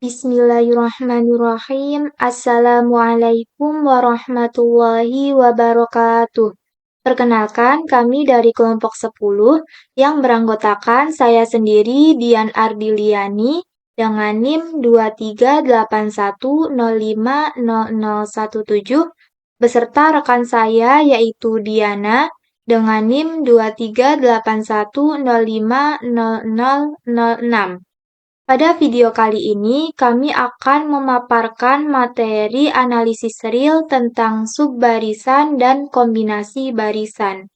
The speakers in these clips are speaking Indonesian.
Bismillahirrahmanirrahim. Assalamualaikum warahmatullahi wabarakatuh. Perkenalkan, kami dari kelompok 10 yang beranggotakan saya sendiri Dian Ardiliani dengan NIM 2381050017 beserta rekan saya yaitu Diana dengan NIM 2381050006. Pada video kali ini, kami akan memaparkan materi analisis real tentang subbarisan dan kombinasi barisan.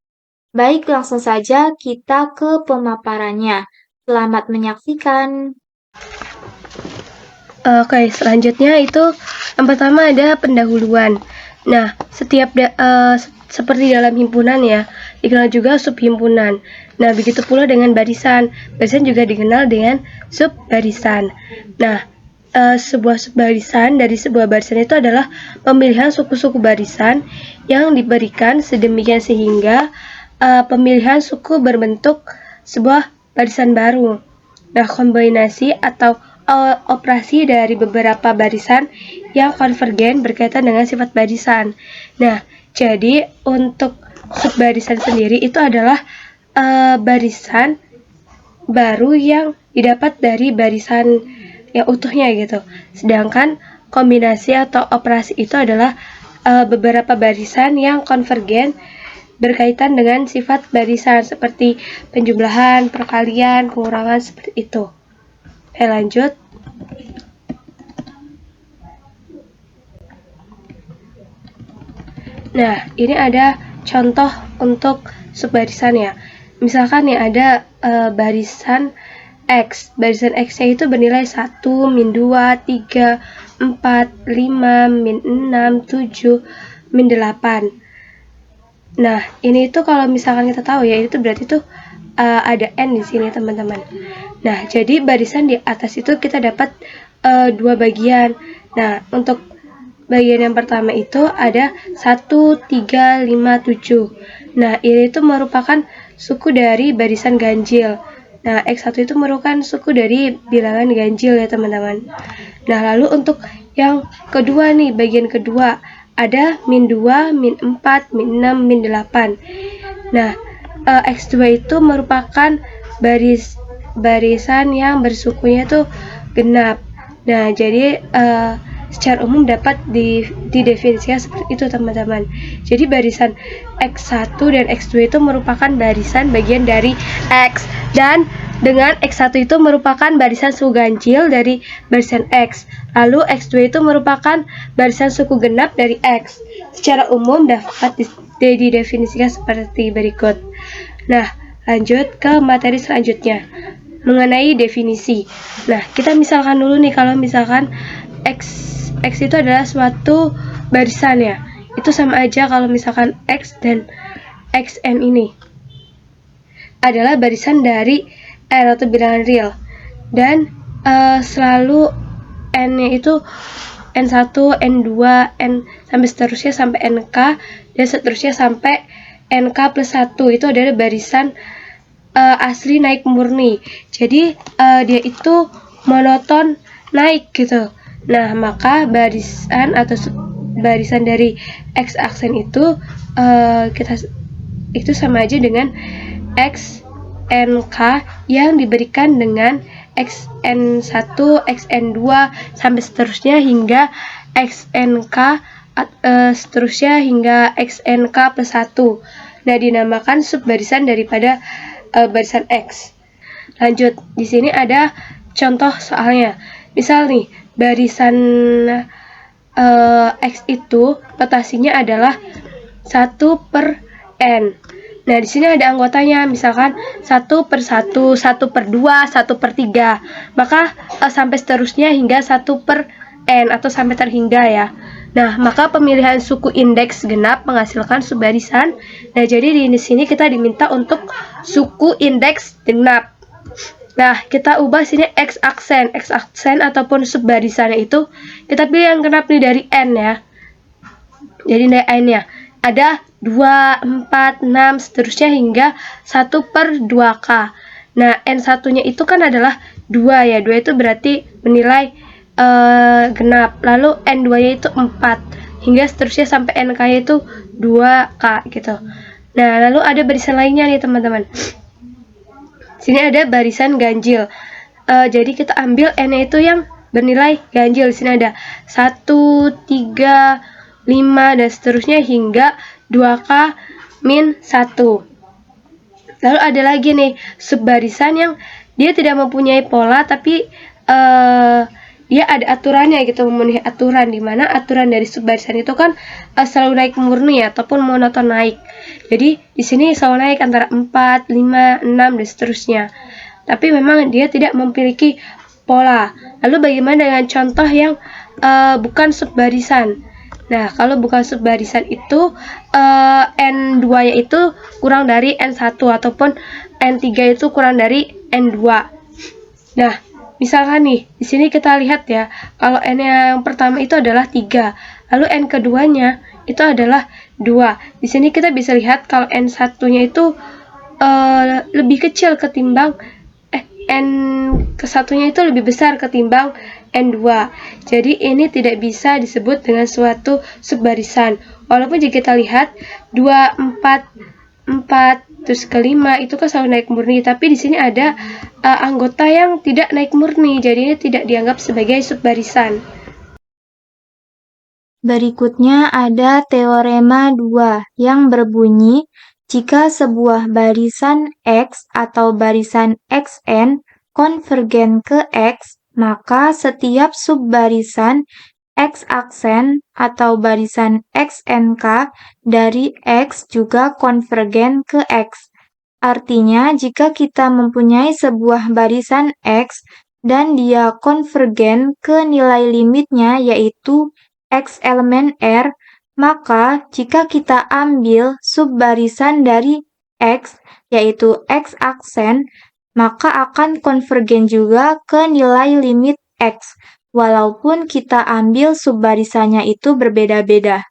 Baik, langsung saja kita ke pemaparannya. Selamat menyaksikan. Oke, selanjutnya itu yang pertama ada pendahuluan. Nah, setiap seperti dalam himpunan ya, dikenal juga subhimpunan. Nah, begitu pula dengan barisan. Barisan juga dikenal dengan subbarisan. Nah, sebuah subbarisan dari sebuah barisan itu adalah pemilihan suku-suku barisan yang diberikan sedemikian sehingga pemilihan suku berbentuk sebuah barisan baru. Nah, kombinasi atau operasi dari beberapa barisan yang konvergen berkaitan dengan sifat barisan. Nah, jadi untuk subbarisan sendiri itu adalah barisan baru yang didapat dari barisan yang utuhnya gitu. Sedangkan kombinasi atau operasi itu adalah beberapa barisan yang konvergen berkaitan dengan sifat barisan seperti penjumlahan, perkalian, pengurangan seperti itu. Oke, lanjut. Nah, ini ada contoh untuk subbarisan ya. Misalkan nih ada barisan X. Barisan X-nya itu bernilai 1, min 2, 3, 4, 5, min 6, 7, min 8. Nah, ini itu kalau misalkan kita tahu ya, itu berarti tuh ada N di sini teman-teman. Nah, jadi barisan di atas itu kita dapat dua bagian. Nah, untuk bagian yang pertama itu ada 1, 3, 5, 7. Nah, ini itu merupakan suku dari barisan ganjil. Nah, X1 itu merupakan suku dari bilangan ganjil ya teman-teman. Nah, lalu untuk yang kedua nih, bagian kedua ada min 2, min 4, min 6, min 8. Nah, X2 itu merupakan barisan yang bersukunya tuh genap. Nah, jadi secara umum dapat didefinisikan seperti itu teman-teman. Jadi barisan X1 dan X2 itu merupakan barisan bagian dari X, dan dengan X1 itu merupakan barisan suku ganjil dari barisan X. Lalu X2 itu merupakan barisan suku genap dari X. Secara umum dapat didefinisikan seperti berikut. Nah, lanjut ke materi selanjutnya mengenai definisi. Nah, kita misalkan dulu nih, kalau misalkan X itu adalah suatu barisan ya, itu sama aja kalau misalkan X dan XN ini adalah barisan dari R atau bilangan real, dan selalu N-nya itu N1, N2, N sampai seterusnya sampai NK, dan seterusnya sampai NK plus 1 itu adalah barisan asli naik murni. Jadi dia itu monoton naik gitu. Nah, maka barisan atau barisan dari X aksen itu itu sama aja dengan XNK yang diberikan dengan XN1, XN2 sampai seterusnya hingga XNK seterusnya hingga XNK plus 1. Nah, dinamakan subbarisan daripada barisan X. Lanjut, di sini ada contoh soalnya. Misal nih, barisan X itu notasinya adalah 1 per N. Nah, di sini ada anggotanya, misalkan 1 per 1, 1 per 2, 1 per 3. Maka sampai seterusnya hingga 1 per N atau sampai terhingga ya. Nah, maka pemilihan suku indeks genap menghasilkan subbarisan. Nah, jadi di sini kita diminta untuk suku indeks genap. Nah, kita ubah sini X aksen ataupun subbarisannya itu kita pilih yang genap nih dari N ya. Jadi dari N-nya ada 2, 4, 6 seterusnya hingga 1 per 2K. Nah, N1-nya itu kan adalah 2 ya. 2 itu berarti menilai genap, lalu N2-nya itu 4, hingga seterusnya sampai NK-nya itu 2K gitu. Nah, lalu ada barisan lainnya nih teman-teman. Sini ada barisan ganjil. Jadi kita ambil N-nya itu yang bernilai ganjil. Sini ada 1, 3, 5, dan seterusnya hingga 2K min 1. Lalu ada lagi nih subbarisan yang dia tidak mempunyai pola, tapi dia ada aturannya gitu, memenuhi aturan, dimana aturan dari subbarisan itu kan selalu naik murni ya, ataupun monoton naik. Jadi di sini selalu naik antara 4, 5, 6, dan seterusnya. Tapi memang dia tidak memiliki pola. Lalu bagaimana dengan contoh yang bukan subbarisan? Nah, kalau bukan subbarisan itu N2-nya itu kurang dari N1, ataupun N3 itu kurang dari N2. Nah, misalkan nih, di sini kita lihat ya, kalau N yang pertama itu adalah 3, lalu N keduanya itu adalah 2. Di sini kita bisa lihat kalau N1-nya itu lebih kecil ketimbang N ke-1-nya itu lebih besar ketimbang N2. Jadi ini tidak bisa disebut dengan suatu subbarisan. Walaupun jika kita lihat 2, 4, 4, terus ke-5 itu kan selalu naik murni, tapi di sini ada anggota yang tidak naik murni, jadi ini tidak dianggap sebagai subbarisan. Berikutnya ada teorema 2 yang berbunyi, jika sebuah barisan X atau barisan Xn konvergen ke X, maka setiap subbarisan X aksen atau barisan XNK dari X juga konvergen ke X. Artinya, jika kita mempunyai sebuah barisan X dan dia konvergen ke nilai limitnya yaitu X elemen R, maka jika kita ambil subbarisan dari X, yaitu X aksen, maka akan konvergen juga ke nilai limit X, walaupun kita ambil subbarisannya itu berbeda-beda.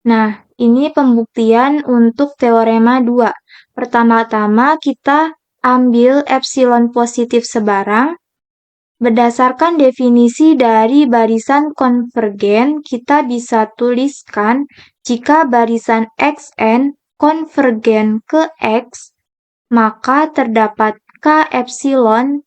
Nah, ini pembuktian untuk teorema 2. Pertama-tama kita ambil epsilon positif sebarang. Berdasarkan definisi dari barisan konvergen, kita bisa tuliskan jika barisan Xn konvergen ke X, maka terdapat K epsilon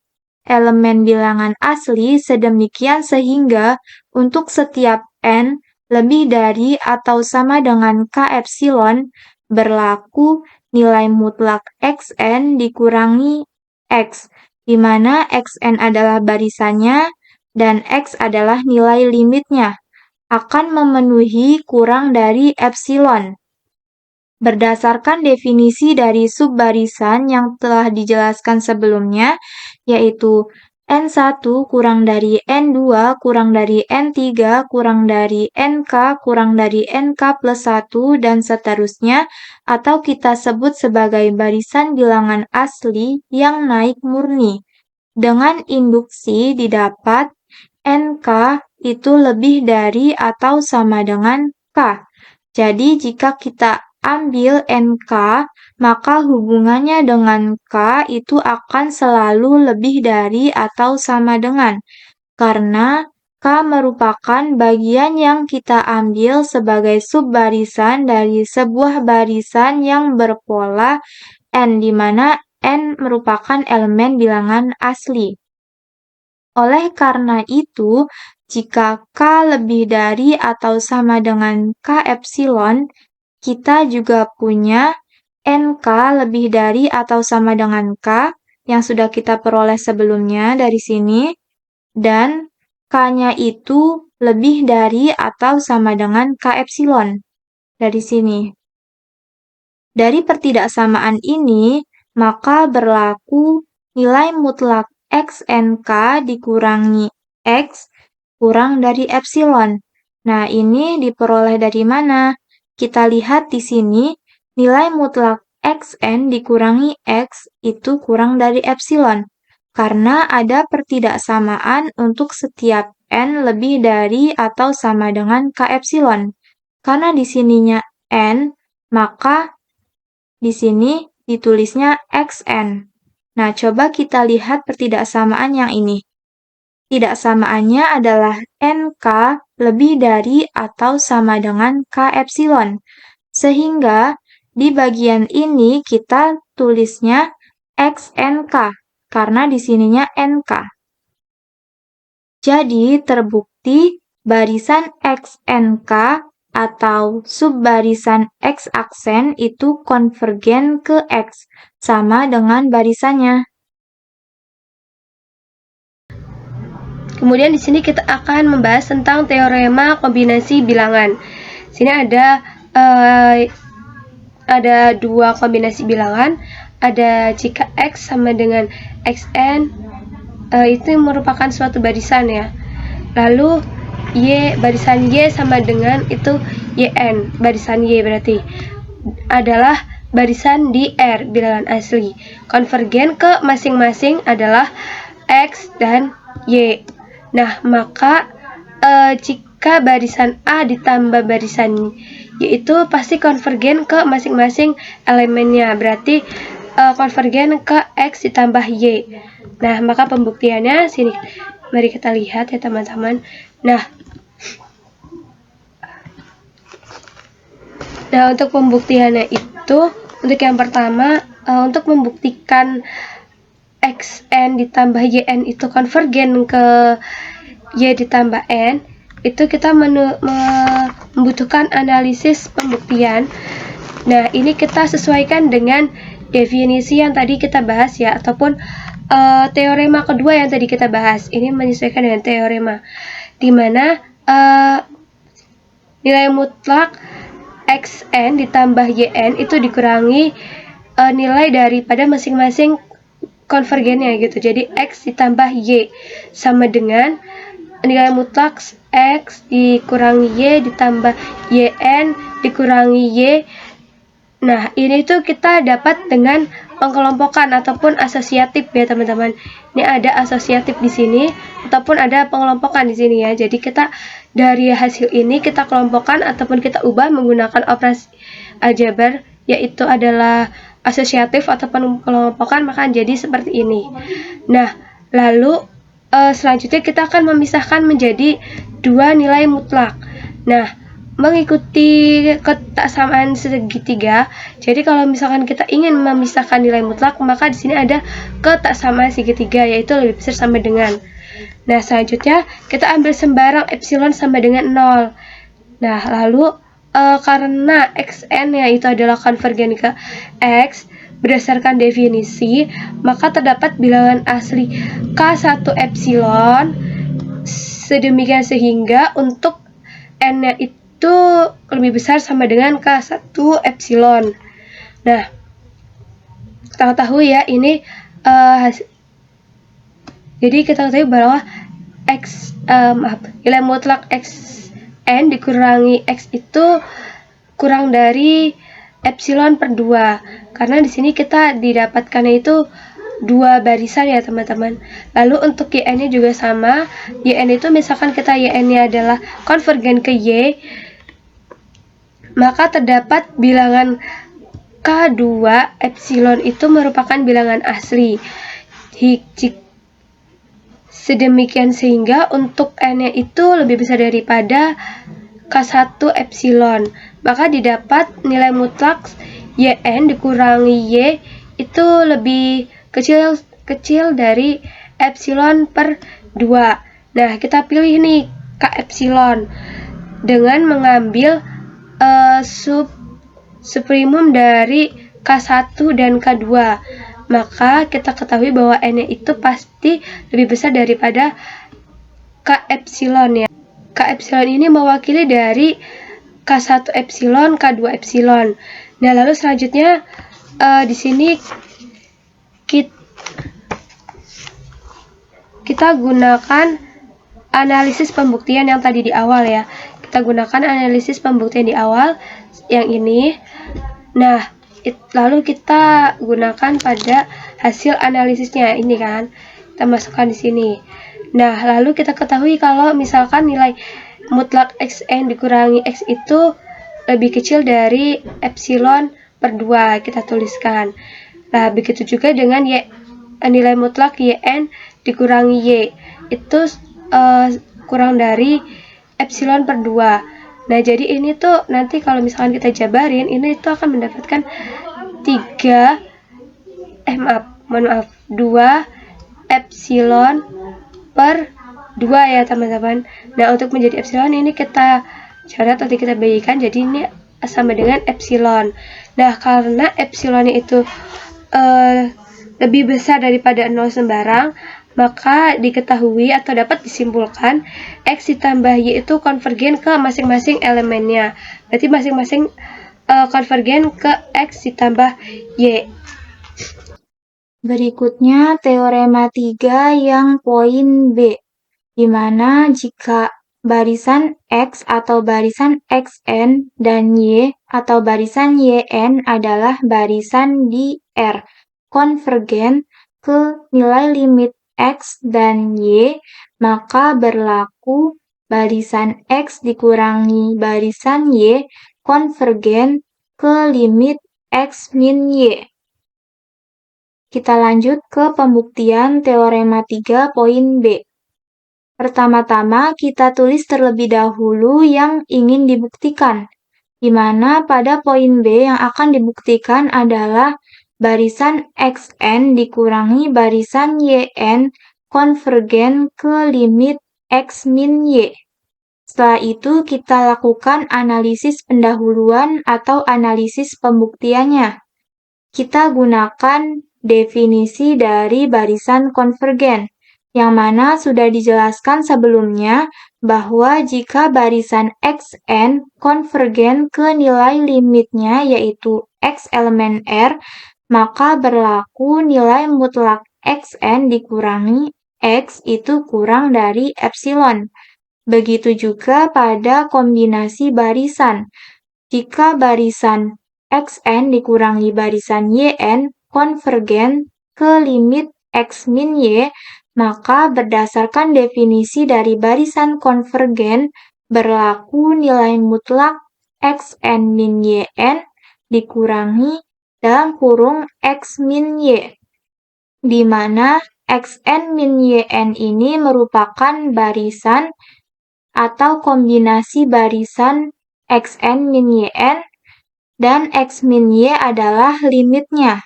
elemen bilangan asli sedemikian sehingga untuk setiap N lebih dari atau sama dengan K epsilon berlaku nilai mutlak Xn dikurangi X, di mana Xn adalah barisannya dan X adalah nilai limitnya, akan memenuhi kurang dari epsilon. Berdasarkan definisi dari subbarisan yang telah dijelaskan sebelumnya, yaitu N1 kurang dari N2 kurang dari N3 kurang dari NK kurang dari NK plus 1 dan seterusnya, atau kita sebut sebagai barisan bilangan asli yang naik murni. Dengan induksi didapat NK itu lebih dari atau sama dengan K. Jadi jika kita ambil NK, maka hubungannya dengan K itu akan selalu lebih dari atau sama dengan, karena K merupakan bagian yang kita ambil sebagai subbarisan dari sebuah barisan yang berpola N, di mana N merupakan elemen bilangan asli. Oleh karena itu, jika K lebih dari atau sama dengan K epsilon, kita juga punya NK lebih dari atau sama dengan K yang sudah kita peroleh sebelumnya dari sini, dan K-nya itu lebih dari atau sama dengan K epsilon dari sini. Dari pertidaksamaan ini, maka berlaku nilai mutlak XNK dikurangi X kurang dari epsilon. Nah, ini diperoleh dari mana? Kita lihat di sini, nilai mutlak Xn dikurangi X itu kurang dari epsilon, karena ada pertidaksamaan untuk setiap N lebih dari atau sama dengan K epsilon. Karena di sininya N, maka di sini ditulisnya Xn. Nah, coba kita lihat pertidaksamaan yang ini. Tidaksamaannya adalah NK lebih dari atau sama dengan K epsilon. Sehingga di bagian ini kita tulisnya XNK, karena di sininya NK. Jadi terbukti barisan XNK atau subbarisan X aksen itu konvergen ke X, sama dengan barisannya. Kemudian di sini kita akan membahas tentang teorema kombinasi bilangan. Sini ada dua kombinasi bilangan. Ada jika X sama dengan Xn, itu merupakan suatu barisan ya. Lalu barisan Y sama dengan itu Yn, barisan Y berarti adalah barisan di R, bilangan asli. Konvergen ke masing-masing adalah X dan Y. Nah, maka jika barisan A ditambah barisan Y itu pasti konvergen ke masing-masing elemennya. Berarti konvergen ke X ditambah Y. Nah, maka pembuktiannya sini. Mari kita lihat ya teman-teman. Nah, untuk pembuktiannya itu, untuk yang pertama, untuk membuktikan Xn ditambah Yn itu konvergen ke Y ditambah N, itu kita membutuhkan analisis pembuktian. Nah, ini kita sesuaikan dengan definisi yang tadi kita bahas ya, ataupun teorema kedua yang tadi kita bahas. Ini menyesuaikan dengan teorema, di mana nilai mutlak Xn ditambah Yn itu dikurangi nilai daripada masing-masing konvergennya gitu. Jadi X ditambah Y sama dengan nilai mutlak X dikurangi Y ditambah Yn dikurangi Y. Nah, ini tuh kita dapat dengan pengelompokan ataupun asosiatif ya teman-teman. Ini ada asosiatif di sini ataupun ada pengelompokan di sini ya. Jadi kita dari hasil ini kita kelompokkan ataupun kita ubah menggunakan operasi aljabar, yaitu adalah asosiatif ataupun pengelompokan, maka jadi seperti ini. Nah, lalu selanjutnya kita akan memisahkan menjadi dua nilai mutlak. Nah, mengikuti ketaksamaan segitiga. Jadi kalau misalkan kita ingin memisahkan nilai mutlak, maka di sini ada ketaksamaan segitiga, yaitu lebih besar sama dengan. Nah, selanjutnya kita ambil sembarang epsilon sama dengan 0. Nah, lalu karena Xn yaitu adalah konvergen ke X berdasarkan definisi, maka terdapat bilangan asli K1 epsilon sedemikian sehingga untuk N-nya itu lebih besar sama dengan K1 epsilon. Nah, kita tahu ya ini jadi kita tahu bahwa nilai mutlak Xn dikurangi X itu kurang dari epsilon per 2. Karena di sini kita didapatkannya itu dua barisan ya teman-teman. Lalu untuk Yn-nya juga sama. Yn itu misalkan kita Yn-nya adalah konvergen ke Y, maka terdapat bilangan K2 epsilon itu merupakan bilangan asli. Sedemikian sehingga untuk N-nya itu lebih besar daripada K1 epsilon. Maka didapat nilai mutlak Yn dikurangi Y itu lebih kecil dari epsilon per 2. Nah, kita pilih nih K epsilon dengan mengambil subprimum dari K1 dan K2. Maka kita ketahui bahwa N-nya itu pasti lebih besar daripada K epsilon ya. K epsilon ini mewakili dari K1 epsilon, K2 epsilon. Nah, lalu selanjutnya di sini kita gunakan analisis pembuktian yang tadi di awal ya. Kita gunakan analisis pembuktian di awal yang ini. Nah, lalu kita gunakan pada hasil analisisnya ini kan. Kita masukkan di sini. Nah, lalu kita ketahui kalau misalkan nilai mutlak Xn dikurangi X itu lebih kecil dari epsilon per 2, kita tuliskan. Nah, begitu juga dengan nilai mutlak yn dikurangi y, itu kurang dari epsilon per 2. Nah, jadi ini tuh nanti kalau misalkan kita jabarin, ini tuh akan mendapatkan 2 epsilon per 2 ya teman-teman. Nah, untuk menjadi epsilon ini kita coret atau kita bagikan, jadi ini sama dengan epsilon. Nah, karena epsilonnya itu lebih besar daripada 0 sembarang, maka diketahui atau dapat disimpulkan X ditambah Y itu konvergen ke masing-masing elemennya. Berarti masing-masing konvergen ke X ditambah Y. Berikutnya teorema 3 yang poin B, di mana jika barisan X atau barisan Xn dan Y atau barisan Yn adalah barisan di R konvergen ke nilai limit X dan Y, maka berlaku barisan X dikurangi barisan Y konvergen ke limit X min Y. Kita lanjut ke pembuktian teorema 3 poin B. Pertama-tama kita tulis terlebih dahulu yang ingin dibuktikan, di mana pada poin B yang akan dibuktikan adalah barisan Xn dikurangi barisan Yn konvergen ke limit X min Y. Setelah itu kita lakukan analisis pendahuluan atau analisis pembuktiannya. Kita gunakan definisi dari barisan konvergen, yang mana sudah dijelaskan sebelumnya bahwa jika barisan Xn konvergen ke nilai limitnya yaitu X elemen R, maka berlaku nilai mutlak Xn dikurangi X itu kurang dari epsilon. Begitu juga pada kombinasi barisan. Jika barisan Xn dikurangi barisan Yn konvergen ke limit X min Y, maka berdasarkan definisi dari barisan konvergen berlaku nilai mutlak Xn min Yn dikurangi dalam kurung X min Y, di mana Xn min Yn ini merupakan barisan atau kombinasi barisan Xn min Yn dan X min Y adalah limitnya.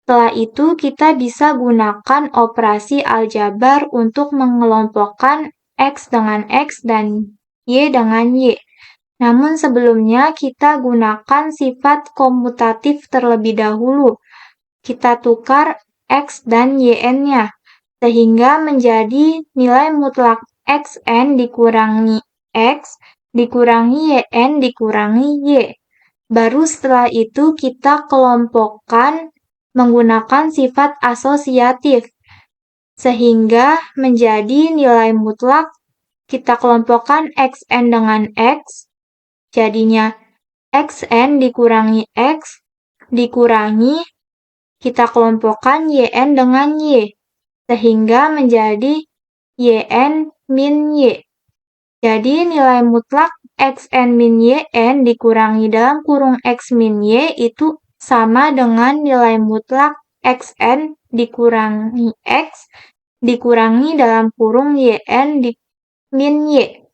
Setelah itu kita bisa gunakan operasi aljabar untuk mengelompokkan X dengan X dan Y dengan Y. Namun sebelumnya kita gunakan sifat komutatif terlebih dahulu. Kita tukar X dan Yn-nya, sehingga menjadi nilai mutlak Xn dikurangi X dikurangi Yn dikurangi Y. Baru setelah itu kita kelompokkan menggunakan sifat asosiatif, sehingga menjadi nilai mutlak kita kelompokkan Xn dengan X, jadinya Xn dikurangi X dikurangi kita kelompokkan Yn dengan Y, sehingga menjadi Yn min Y. Jadi nilai mutlak Xn min Yn dikurangi dalam kurung X min Y itu sama dengan nilai mutlak Xn dikurangi X dikurangi dalam kurung Yn min Y.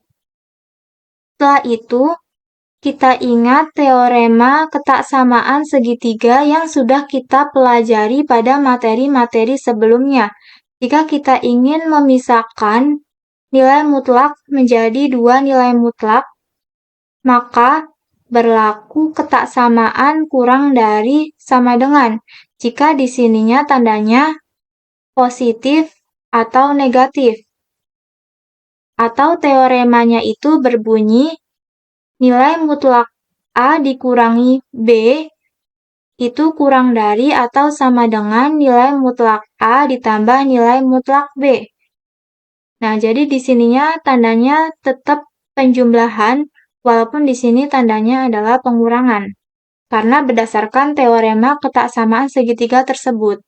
Setelah itu, kita ingat teorema ketaksamaan segitiga yang sudah kita pelajari pada materi-materi sebelumnya. Jika kita ingin memisahkan nilai mutlak menjadi dua nilai mutlak, maka berlaku ketaksamaan kurang dari sama dengan. Jika di sininya tandanya positif atau negatif. Atau teoremanya itu berbunyi nilai mutlak A dikurangi B itu kurang dari atau sama dengan nilai mutlak A ditambah nilai mutlak B. Nah, jadi di sininya tandanya tetap penjumlahan, walaupun di sini tandanya adalah pengurangan, karena berdasarkan teorema ketaksamaan segitiga tersebut.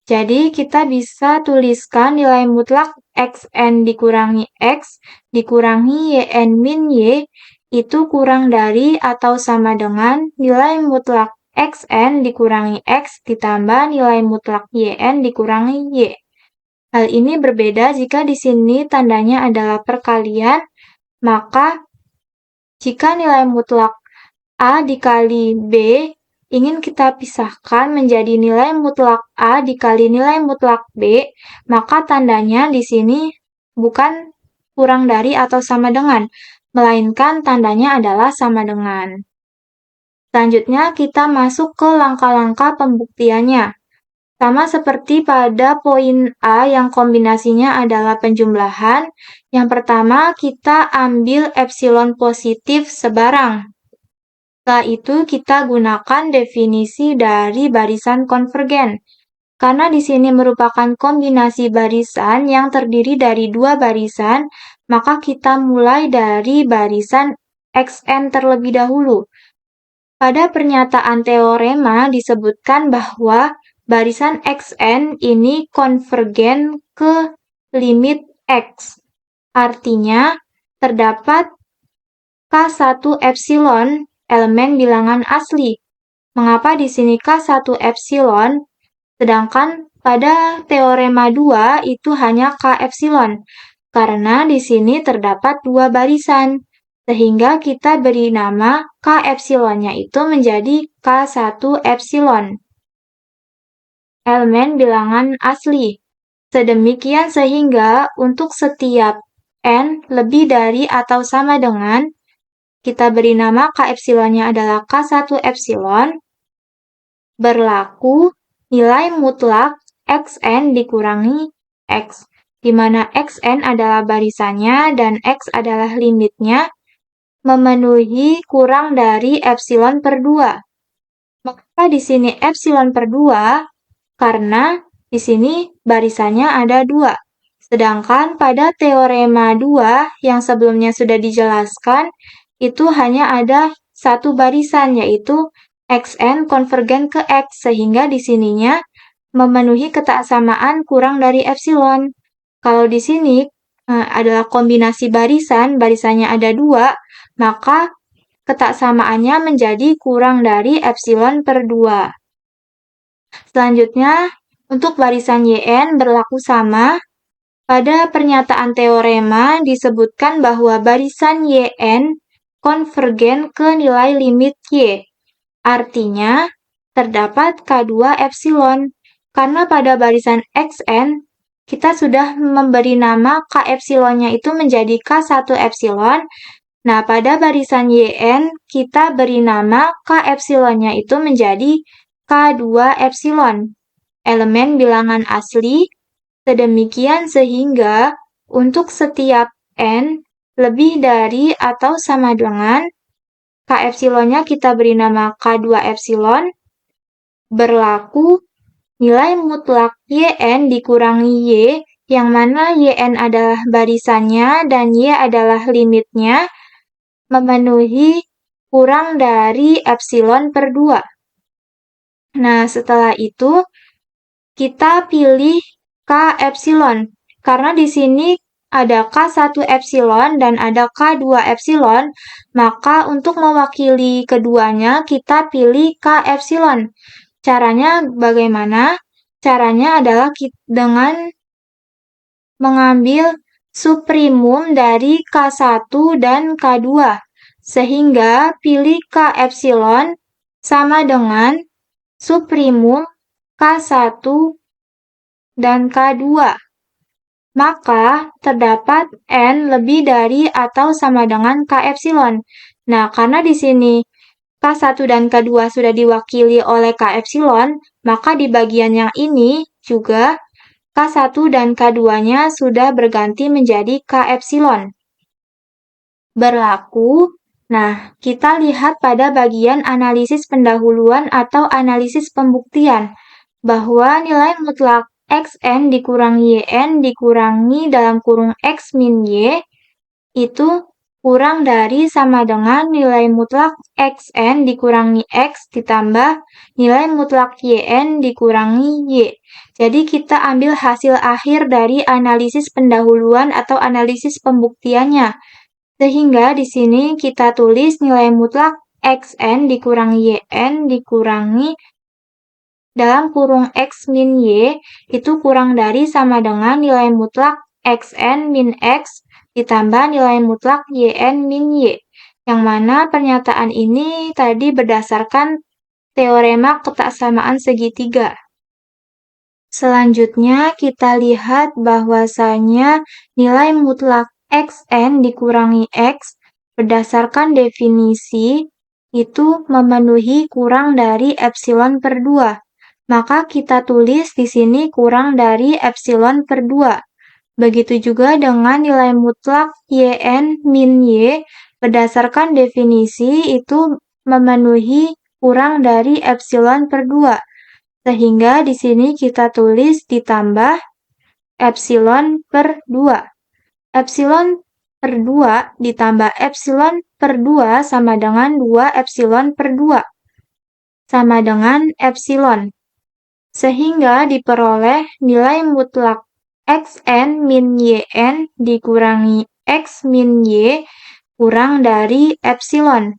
Jadi, kita bisa tuliskan nilai mutlak Xn dikurangi X dikurangi Yn min Y itu kurang dari atau sama dengan nilai mutlak xn dikurangi x ditambah nilai mutlak yn dikurangi y. Hal ini berbeda jika di sini tandanya adalah perkalian, maka jika nilai mutlak A dikali B ingin kita pisahkan menjadi nilai mutlak A dikali nilai mutlak B, maka tandanya di sini bukan kurang dari atau sama dengan, melainkan tandanya adalah sama dengan. Selanjutnya kita masuk ke langkah-langkah pembuktiannya. Sama seperti pada poin A yang kombinasinya adalah penjumlahan, yang pertama kita ambil epsilon positif sebarang. Setelah itu kita gunakan definisi dari barisan konvergen. Karena di sini merupakan kombinasi barisan yang terdiri dari dua barisan, maka kita mulai dari barisan xn terlebih dahulu. Pada pernyataan teorema disebutkan bahwa barisan xn ini konvergen ke limit x. Artinya, terdapat K1 epsilon elemen bilangan asli. Mengapa di sini K1 epsilon, sedangkan pada teorema 2 itu hanya K epsilon? Karena di sini terdapat dua barisan, sehingga kita beri nama K epsilonnya itu menjadi K1 epsilon. Elemen bilangan asli. Sedemikian sehingga untuk setiap n lebih dari atau sama dengan, kita beri nama K epsilonnya adalah K1 epsilon, berlaku nilai mutlak xn dikurangi x, di mana xn adalah barisannya dan x adalah limitnya, memenuhi kurang dari epsilon per 2. Maka di sini epsilon per 2, karena di sini barisannya ada 2. Sedangkan pada teorema 2 yang sebelumnya sudah dijelaskan, itu hanya ada satu barisan, yaitu xn konvergen ke x, sehingga di sininya memenuhi ketaksamaan kurang dari epsilon. Kalau di sini adalah kombinasi barisan, barisannya ada 2, maka ketaksamaannya menjadi kurang dari epsilon per 2. Selanjutnya, untuk barisan yn berlaku sama. Pada pernyataan teorema disebutkan bahwa barisan yn konvergen ke nilai limit y. Artinya, terdapat K2 epsilon. Karena pada barisan xn, kita sudah memberi nama K epsilonnya itu menjadi K1 epsilon. Nah, pada barisan yn, kita beri nama K epsilonnya itu menjadi K2 epsilon. Elemen bilangan asli, sedemikian sehingga untuk setiap n lebih dari atau sama dengan, K epsilonnya kita beri nama K2 epsilon, berlaku nilai mutlak yn dikurangi y, yang mana yn adalah barisannya dan y adalah limitnya, memenuhi kurang dari epsilon per 2. Nah, setelah itu kita pilih K epsilon. Karena di sini ada K1 epsilon dan ada K2 epsilon, maka untuk mewakili keduanya kita pilih K epsilon. Caranya bagaimana? Caranya adalah dengan mengambil suprimum dari K1 dan K2, sehingga pilih K epsilon sama dengan suprimum K1 dan K2. Maka terdapat n lebih dari atau sama dengan K epsilon. Nah, karena di sini K1 dan K2 sudah diwakili oleh K epsilon, maka di bagian yang ini juga K1 dan K2-nya sudah berganti menjadi K epsilon. Berlaku. Nah, kita lihat pada bagian analisis pendahuluan atau analisis pembuktian, bahwa nilai mutlak xn dikurangi yn dikurangi dalam kurung x min y itu kurang dari sama dengan nilai mutlak xn dikurangi x ditambah nilai mutlak yn dikurangi y. Jadi kita ambil hasil akhir dari analisis pendahuluan atau analisis pembuktiannya. Sehingga di sini kita tulis nilai mutlak xn dikurangi yn dikurangi dalam kurung x min y itu kurang dari sama dengan nilai mutlak xn min x ditambah nilai mutlak yn min y. Yang mana pernyataan ini tadi berdasarkan teorema ketaksamaan segitiga. Selanjutnya kita lihat bahwasanya nilai mutlak xn dikurangi x berdasarkan definisi itu memenuhi kurang dari epsilon per 2. Maka kita tulis di sini kurang dari epsilon per 2. Begitu juga dengan nilai mutlak yn min y berdasarkan definisi itu memenuhi kurang dari epsilon per 2. Sehingga di sini kita tulis ditambah epsilon per 2. Epsilon per 2 ditambah epsilon per 2 sama dengan 2 epsilon per 2. Sama dengan epsilon. Sehingga diperoleh nilai mutlak xn min yn dikurangi x min y kurang dari epsilon.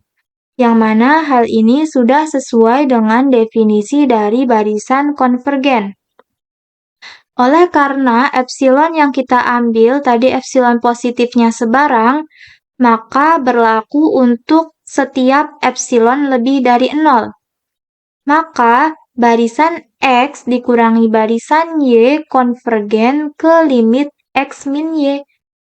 Yang mana hal ini sudah sesuai dengan definisi dari barisan konvergen. Oleh karena epsilon yang kita ambil tadi epsilon positifnya sebarang, maka berlaku untuk setiap epsilon lebih dari 0. Maka barisan x dikurangi barisan y konvergen ke limit x min y.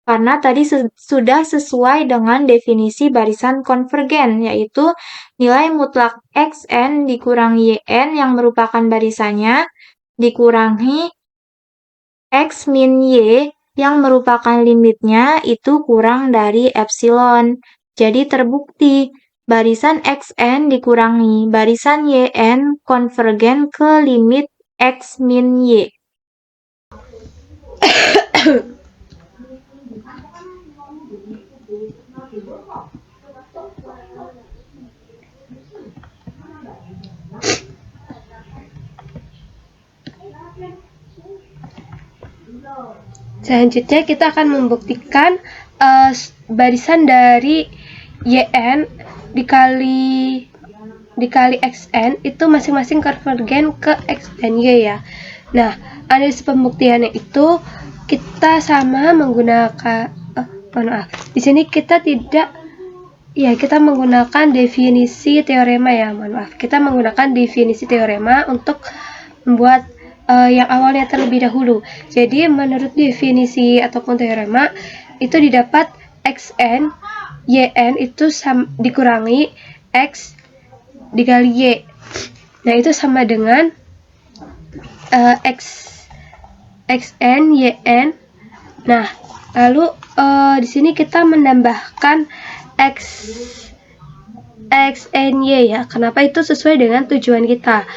Karena tadi sudah sesuai dengan definisi barisan konvergen, yaitu nilai mutlak xn dikurangi yn yang merupakan barisannya, dikurangi x min y yang merupakan limitnya itu kurang dari epsilon. Jadi terbukti, barisan xn dikurangi barisan yn konvergen ke limit x min y. Selanjutnya kita akan membuktikan barisan dari yn dikali xn itu masing-masing konvergen ke xn y ya. Nah, analisis pembuktiannya itu kita sama menggunakan di sini kita menggunakan definisi teorema ya, kita menggunakan definisi teorema untuk membuat yang awalnya terlebih dahulu. Jadi menurut definisi ataupun teorema itu didapat xn yn itu dikurangi x dikali y. Nah, itu sama dengan xn yn. Nah, lalu di sini kita menambahkan xn y ya. Kenapa? Itu sesuai dengan tujuan kita.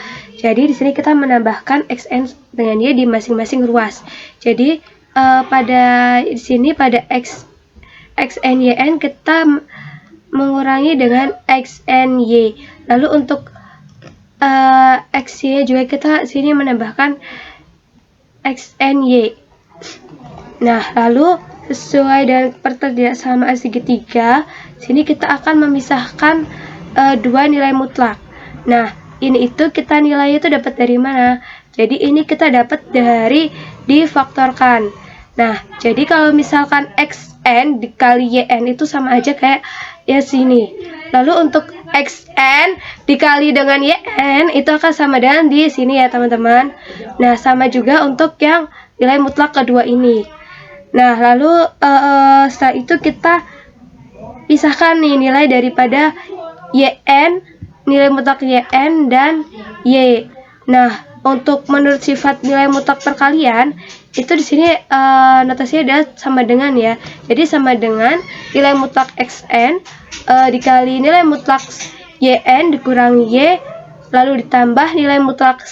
Jadi di sini kita menambahkan xn dengan y di masing-masing ruas. Jadi di sini pada xn yn kita mengurangi dengan xn y. Lalu untuk x-y juga kita sini menambahkan xn y. Nah, lalu sesuai dengan pertidaksamaan segitiga, sini kita akan memisahkan dua nilai mutlak. Nah, ini itu kita nilai itu dapat dari mana? Jadi ini kita dapat dari difaktorkan. Nah, jadi kalau misalkan xn dikali yn itu sama aja kayak ya sini. Lalu untuk xn dikali dengan yn itu akan sama dengan di sini ya teman-teman. Nah, sama juga untuk yang nilai mutlak kedua ini. Nah, lalu setelah itu kita pisahkan nih nilai daripada yn, nilai mutlak yn dan y. Nah, untuk menurut sifat nilai mutlak perkalian itu di sini notasinya adalah sama dengan ya. Jadi sama dengan nilai mutlak xn dikali nilai mutlak yn dikurangi y, lalu ditambah nilai mutlak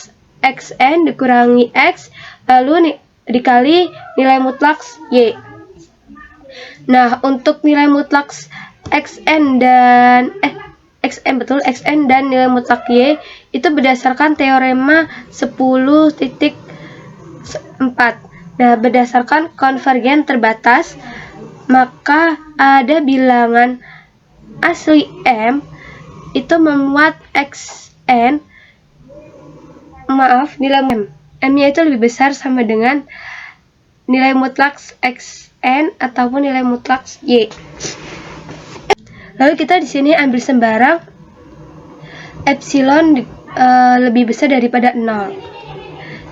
xn dikurangi x, lalu dikali nilai mutlak y. Nah, untuk nilai mutlak xn dan xn dan nilai mutlak y itu berdasarkan teorema 10.4. Nah, berdasarkan konvergen terbatas, maka ada bilangan asli m itu memuat nilai M-nya itu lebih besar sama dengan nilai mutlak xn ataupun nilai mutlak y. Lalu kita di sini ambil sembarang epsilon lebih besar daripada 0.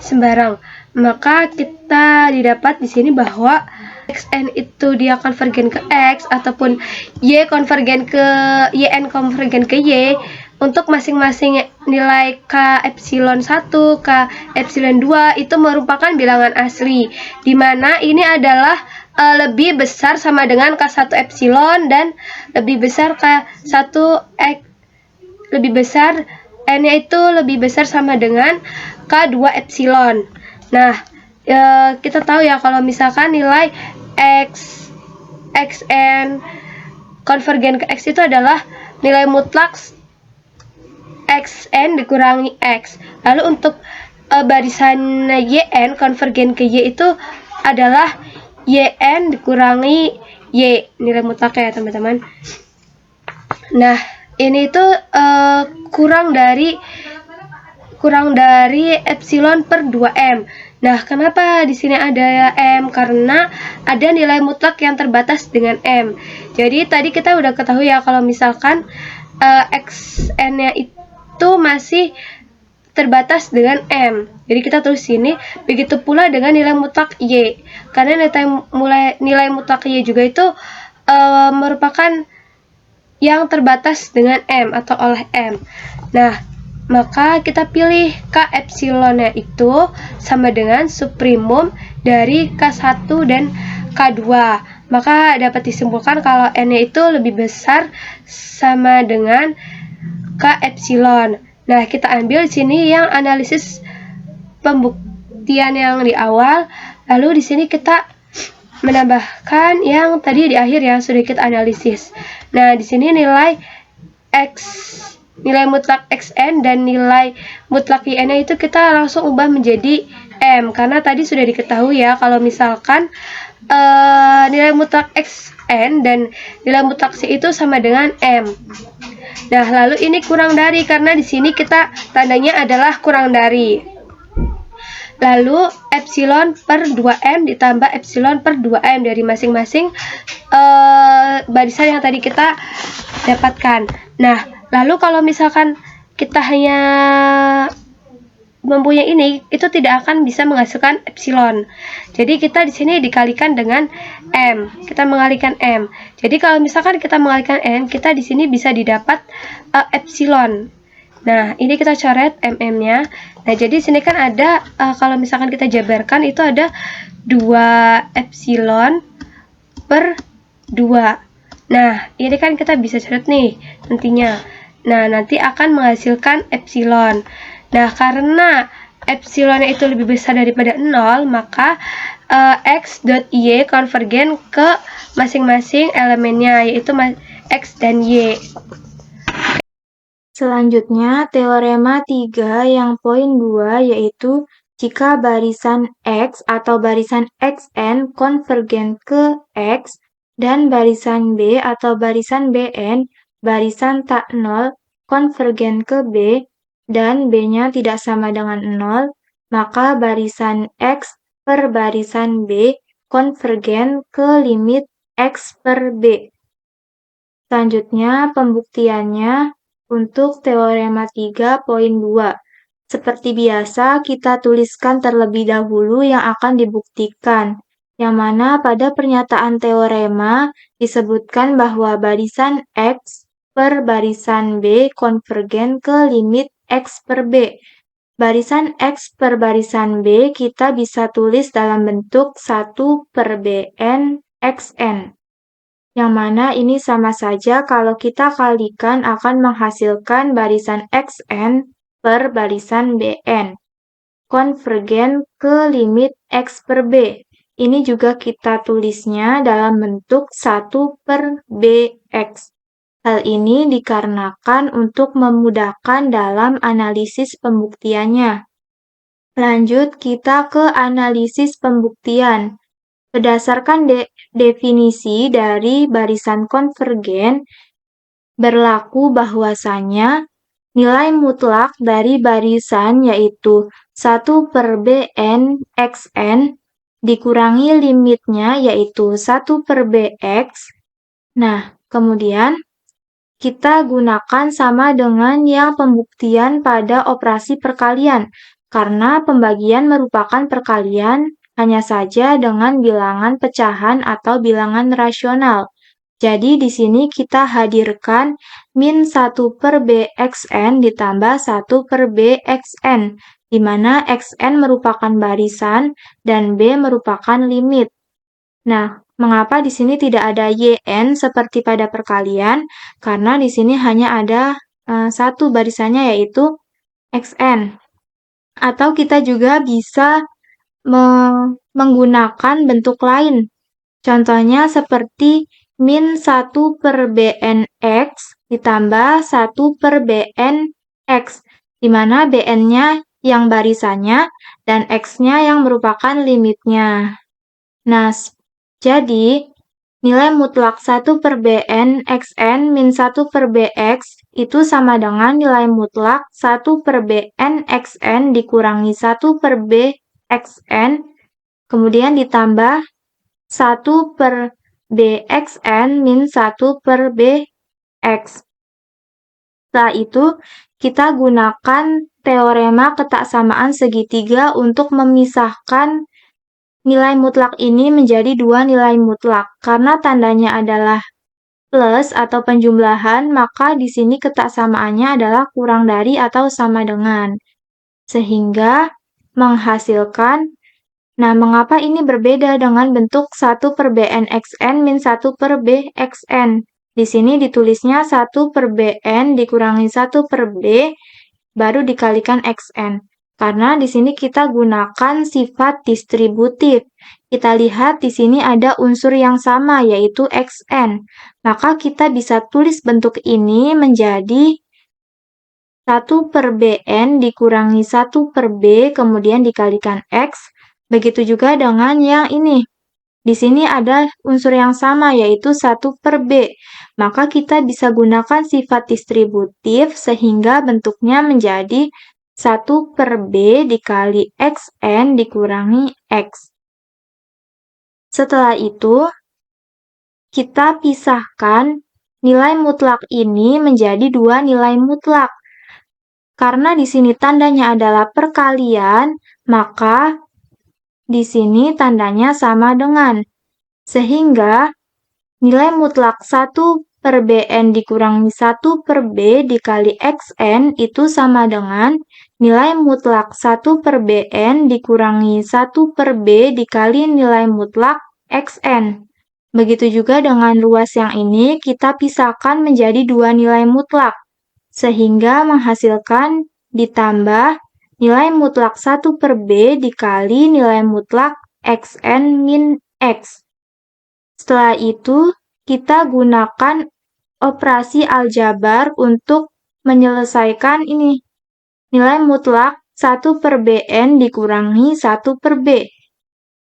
Sembarang. Maka kita didapat di sini bahwa xn itu dia konvergen ke x ataupun y konvergen ke yn konvergen ke y untuk masing-masing nilai k epsilon 1, k epsilon 2 itu merupakan bilangan asli, di mana ini adalah lebih besar sama dengan k1 epsilon dan lebih besar k1 x, lebih besar n-nya itu lebih besar sama dengan k2 epsilon. Nah, kita tahu ya kalau misalkan nilai xn konvergen ke x itu adalah nilai mutlak xn dikurangi x. Lalu untuk barisan yn konvergen ke y itu adalah yn dikurangi y, nilai mutlaknya ya teman-teman. Nah, ini tuh kurang dari epsilon per 2m. Nah, kenapa di sini ada m? Karena ada nilai mutlak yang terbatas dengan m. Jadi tadi kita udah ketahui ya kalau misalkan xn-nya itu masih terbatas dengan m. Jadi kita tulis sini, begitu pula dengan nilai mutlak y. Karena nilai mutlak y juga itu merupakan yang terbatas dengan m atau oleh m. Nah, maka kita pilih k epsilonnya itu sama dengan subprimum dari k1 dan k2. Maka dapat disimpulkan kalau n-nya itu lebih besar sama dengan k epsilon. Nah, kita ambil di sini yang analisis pembuktian yang di awal, lalu di sini kita menambahkan yang tadi di akhir yang sudah kita analisis. Nah, di sini nilai mutlak xn dan nilai mutlak yn itu kita langsung ubah menjadi m, karena tadi sudah diketahui ya kalau misalkan nilai mutlak xn dan nilai mutlak y itu sama dengan m. Nah, lalu ini kurang dari, karena di sini kita tandanya adalah kurang dari. Lalu epsilon per 2m ditambah epsilon per 2m dari masing-masing barisan yang tadi kita dapatkan. Nah, lalu kalau misalkan kita hanya mempunyai ini, itu tidak akan bisa menghasilkan epsilon. Jadi kita di sini dikalikan dengan m. Kita mengalikan m. Jadi kalau misalkan kita mengalikan n, kita di sini bisa didapat epsilon. Nah, ini kita coret mm-nya. Nah, jadi sini kan ada kalau misalkan kita jabarkan itu ada 2 epsilon per 2. Nah, ini kan kita bisa coret nih nantinya. Nah, nanti akan menghasilkan epsilon. Nah, karena epsilonnya itu lebih besar daripada 0, maka x dot y konvergen ke masing-masing elemennya, yaitu x dan y. Selanjutnya, teorema 3 yang poin 2 yaitu jika barisan X atau barisan XN konvergen ke X dan barisan B atau barisan BN barisan tak 0 konvergen ke B dan B-nya tidak sama dengan 0, maka barisan X per barisan B konvergen ke limit X per B. Selanjutnya, pembuktiannya untuk teorema 3 poin 2. Seperti biasa, kita tuliskan terlebih dahulu yang akan dibuktikan, yang mana pada pernyataan teorema disebutkan bahwa barisan X per barisan B konvergen ke limit X per B. Barisan X per barisan B kita bisa tulis dalam bentuk 1 per Bn Xn. Yang mana ini sama saja kalau kita kalikan akan menghasilkan barisan xn per barisan bn. Konvergen ke limit x per b. Ini juga kita tulisnya dalam bentuk 1 per bx. Hal ini dikarenakan untuk memudahkan dalam analisis pembuktiannya. Lanjut kita ke analisis pembuktian. Berdasarkan definisi dari barisan konvergen, berlaku bahwasanya nilai mutlak dari barisan yaitu 1 per Bn Xn dikurangi limitnya yaitu 1 per Bx. Nah, kemudian kita gunakan sama dengan yang pembuktian pada operasi perkalian, karena pembagian merupakan perkalian hanya saja dengan bilangan pecahan atau bilangan rasional. Jadi di sini kita hadirkan min 1 per Bxn ditambah 1 per Bxn, di mana Xn merupakan barisan dan B merupakan limit. Nah, mengapa di sini tidak ada YN seperti pada perkalian? Karena di sini hanya ada satu barisannya yaitu Xn. Atau kita juga bisa menggunakan bentuk lain. Contohnya seperti min 1 per Bnx ditambah 1 per Bnx, di mana Bn-nya yang barisannya dan X-nya yang merupakan limitnya. Nah, jadi nilai mutlak 1 per Bn Xn min 1 per Bx itu sama dengan nilai mutlak 1 per Bn Xn dikurangi 1 per Bxn, kemudian ditambah 1 per Bxn min 1 per Bx. Setelah itu, kita gunakan teorema ketaksamaan segitiga untuk memisahkan nilai mutlak ini menjadi dua nilai mutlak. Karena tandanya adalah plus atau penjumlahan, maka di sini ketaksamaannya adalah kurang dari atau sama dengan. Sehingga menghasilkan, nah mengapa ini berbeda dengan bentuk 1 per Bnxn min 1 per Bxn? Di sini ditulisnya 1 per Bn dikurangi 1 per B, baru dikalikan Xn. Karena di sini kita gunakan sifat distributif. Kita lihat di sini ada unsur yang sama, yaitu Xn. Maka kita bisa tulis bentuk ini menjadi 1 per Bn dikurangi 1 per B, kemudian dikalikan X. Begitu juga dengan yang ini. Di sini ada unsur yang sama, yaitu 1 per B. Maka kita bisa gunakan sifat distributif sehingga bentuknya menjadi 1 per B dikali Xn dikurangi X. Setelah itu, kita pisahkan nilai mutlak ini menjadi dua nilai mutlak. Karena di sini tandanya adalah perkalian, maka di sini tandanya sama dengan. Sehingga nilai mutlak 1 per Bn dikurangi 1 per B dikali Xn itu sama dengan nilai mutlak 1 per Bn dikurangi 1 per B dikali nilai mutlak Xn. Begitu juga dengan ruas yang ini, kita pisahkan menjadi dua nilai mutlak, sehingga menghasilkan ditambah nilai mutlak 1 per B dikali nilai mutlak Xn min X. Setelah itu, kita gunakan operasi aljabar untuk menyelesaikan ini. Nilai mutlak 1 per Bn dikurangi 1 per B.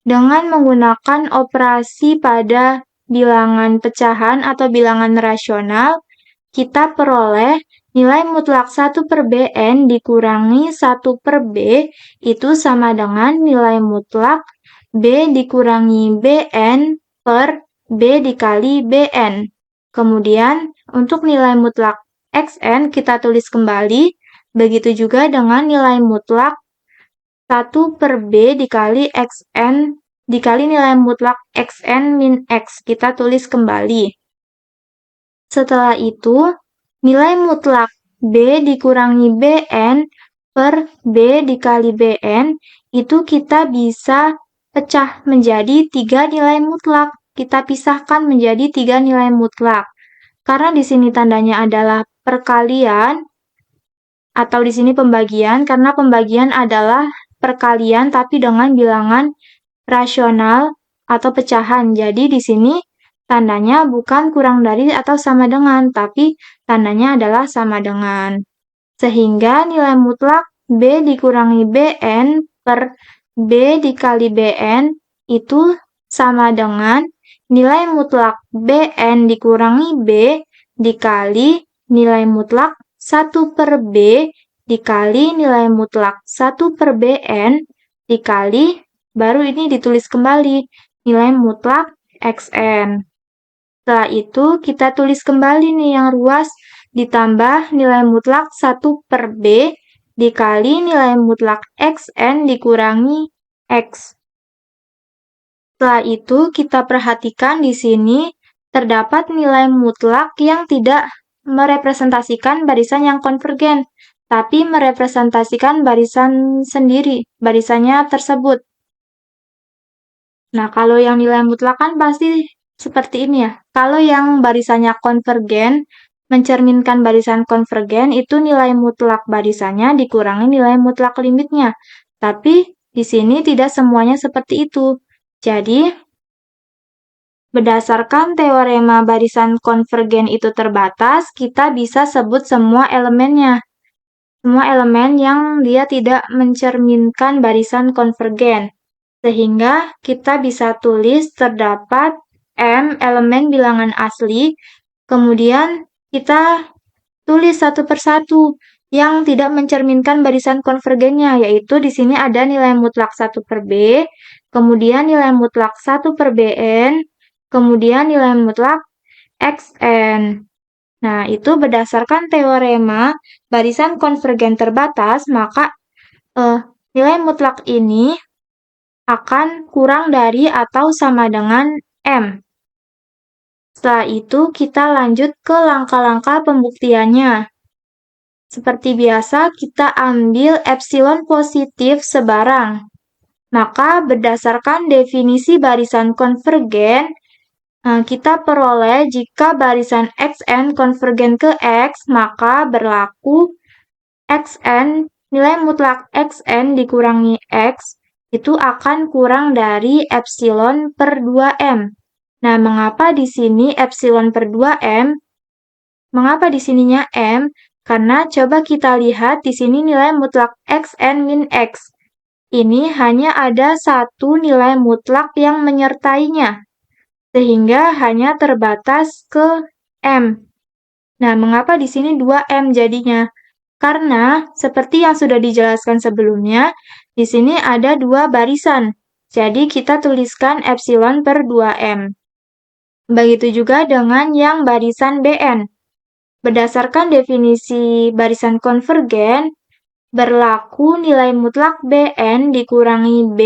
Dengan menggunakan operasi pada bilangan pecahan atau bilangan rasional, kita peroleh nilai mutlak 1 per Bn dikurangi 1 per B itu sama dengan nilai mutlak B dikurangi Bn per B dikali Bn. Kemudian, untuk nilai mutlak Xn kita tulis kembali, begitu juga dengan nilai mutlak 1 per B dikali Xn dikali nilai mutlak Xn min X, kita tulis kembali. Setelah itu, nilai mutlak B dikurangi Bn per B dikali Bn, itu kita bisa pecah menjadi 3 nilai mutlak. Kita pisahkan menjadi 3 nilai mutlak. Karena di sini tandanya adalah perkalian, atau di sini pembagian, karena pembagian adalah perkalian tapi dengan bilangan rasional atau pecahan. Jadi di sini tandanya bukan kurang dari atau sama dengan, tapi tandanya adalah sama dengan. Sehingga nilai mutlak B dikurangi Bn per B dikali Bn itu sama dengan nilai mutlak Bn dikurangi B dikali nilai mutlak 1 per B dikali nilai mutlak 1 per Bn dikali, baru ini ditulis kembali, nilai mutlak Xn. Setelah itu kita tulis kembali nih yang ruas, ditambah nilai mutlak 1 per B dikali nilai mutlak Xn dikurangi X. Setelah itu kita perhatikan di sini terdapat nilai mutlak yang tidak merepresentasikan barisan yang konvergen, tapi merepresentasikan barisan sendiri, barisannya tersebut. Nah, kalau yang nilai mutlak kan pasti seperti ini ya. Kalau yang barisannya konvergen, mencerminkan barisan konvergen, itu nilai mutlak barisannya dikurangi nilai mutlak limitnya. Tapi di sini tidak semuanya seperti itu. Jadi, berdasarkan teorema barisan konvergen itu terbatas, kita bisa sebut semua elemennya. Semua elemen yang dia tidak mencerminkan barisan konvergen. Sehingga kita bisa tulis terdapat M elemen bilangan asli, kemudian kita tulis satu persatu yang tidak mencerminkan barisan konvergennya, yaitu di sini ada nilai mutlak 1 per B, kemudian nilai mutlak 1 per Bn, kemudian nilai mutlak Xn. Nah, itu berdasarkan teorema barisan konvergen terbatas, maka nilai mutlak ini akan kurang dari atau sama dengan M. Setelah itu, kita lanjut ke langkah-langkah pembuktiannya. Seperti biasa, kita ambil epsilon positif sebarang. Maka berdasarkan definisi barisan konvergen, kita peroleh jika barisan Xn konvergen ke X, maka berlaku Xn, nilai mutlak Xn dikurangi X, itu akan kurang dari epsilon per 2M. Nah, mengapa di sini epsilon per 2M? Mengapa di sininya M? Karena coba kita lihat di sini nilai mutlak Xn min X. Ini hanya ada satu nilai mutlak yang menyertainya, sehingga hanya terbatas ke M. Nah, mengapa di sini 2M jadinya? Karena, seperti yang sudah dijelaskan sebelumnya, di sini ada dua barisan. Jadi, kita tuliskan epsilon per 2M. Begitu juga dengan yang barisan Bn. Berdasarkan definisi barisan konvergen, berlaku nilai mutlak Bn dikurangi B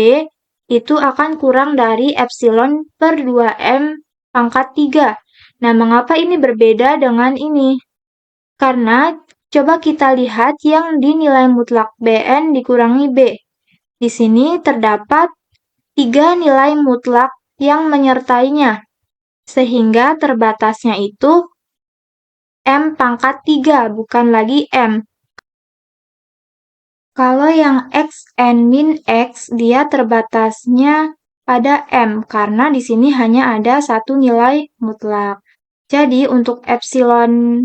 itu akan kurang dari epsilon per 2M pangkat 3. Nah, mengapa ini berbeda dengan ini? Karena coba kita lihat yang di nilai mutlak Bn dikurangi B. Di sini terdapat 3 nilai mutlak yang menyertainya, sehingga terbatasnya itu M pangkat 3, bukan lagi M. Kalau yang Xn min X, dia terbatasnya pada M, karena di sini hanya ada satu nilai mutlak. Jadi, untuk epsilon